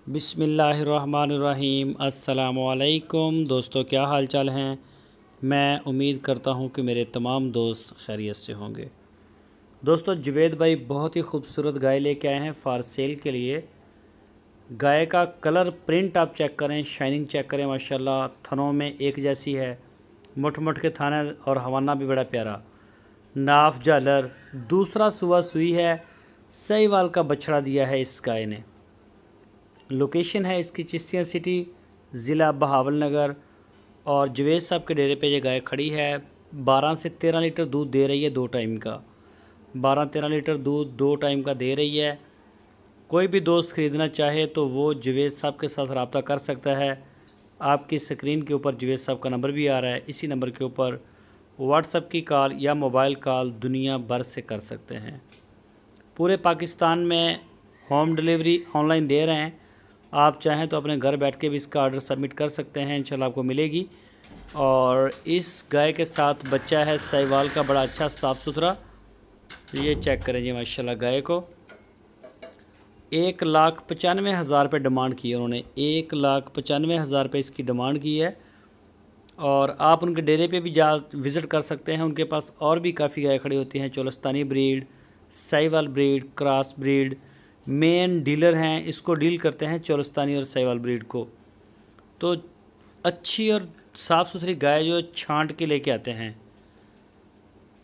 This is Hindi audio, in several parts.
बिस्मिल्लाहिर्रहमानिर्रहीम। अस्सलामुअलैकुम दोस्तों, क्या हाल चाल हैं। मैं उम्मीद करता हूं कि मेरे तमाम दोस्त खैरियत से होंगे। दोस्तों, जुवेद भाई बहुत ही खूबसूरत गाय लेके आए हैं फॉर सेल के लिए। गाय का कलर प्रिंट आप चेक करें, शाइनिंग चेक करें, माशाल्लाह थनों में एक जैसी है। मुठ मुठ के थाने और हवाना भी बड़ा प्यारा, नाफ झालर, दूसरा सुबह सुई है। सहीवाल का बछड़ा दिया है इस गाय ने। लोकेशन है इसकी चिश्तिया सिटी, ज़िला बहावलनगर। और जवेद साहब के डेरे पे ये गाय खड़ी है। 12 से 13 लीटर दूध दे रही है, 2 टाइम का। 12-13 लीटर दूध 2 टाइम का दे रही है। कोई भी दोस्त ख़रीदना चाहे तो वो जवेद साहब के साथ रब्ता कर सकता है। आपकी स्क्रीन के ऊपर जवेद साहब का नंबर भी आ रहा है। इसी नंबर के ऊपर व्हाट्सएप की कॉल या मोबाइल कॉल दुनिया भर से कर सकते हैं। पूरे पाकिस्तान में होम डिलीवरी ऑनलाइन दे रहे हैं। आप चाहें तो अपने घर बैठ के भी इसका ऑर्डर सबमिट कर सकते हैं, इंशाल्लाह आपको मिलेगी। और इस गाय के साथ बच्चा है साहिवाल का, बड़ा अच्छा साफ़ सुथरा। ये चेक करें जी माशाल्लाह गाय को। 1,95,000 रुपये डिमांड की है उन्होंने। 1,95,000 रुपये इसकी डिमांड की है। और आप उनके डेरे पे भी जा विज़िट कर सकते हैं। उनके पास और भी काफ़ी गाय खड़ी होती हैं, Cholistani breed, Sahiwal breed, cross breed. Main dealer हैं, इसको डील करते हैं चोलस्तानी और साहिवाल ब्रीड को। तो अच्छी और साफ़ सुथरी गाय जो छांट के लेके आते हैं,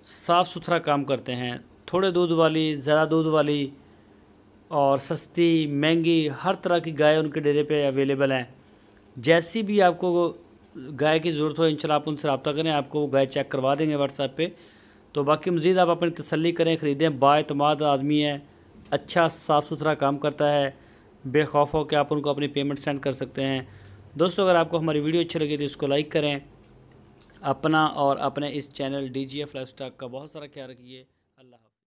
साफ़ सुथरा काम करते हैं। थोड़े दूध वाली, ज़्यादा दूध वाली और सस्ती महंगी हर तरह की गाय उनके डेरे पे अवेलेबल हैं। जैसी भी आपको गाय की ज़रूरत हो इंशाल्लाह आप उनसे रब्ता करें, आपको वो गाय चेक करवा देंगे व्हाट्सएप पे। तो बाकी मज़ीद आप अपनी तसल्ली करें, ख़रीदें। बाएतमाद आदमी है, अच्छा साफ़ सुथरा काम करता है। बेखौफ हो कि आप उनको अपनी पेमेंट सेंड कर सकते हैं। दोस्तों, अगर आपको हमारी वीडियो अच्छी लगी तो इसको लाइक करें। अपना और अपने इस चैनल DGF लाइफस्टाइल का बहुत सारा ख्याल रखिए।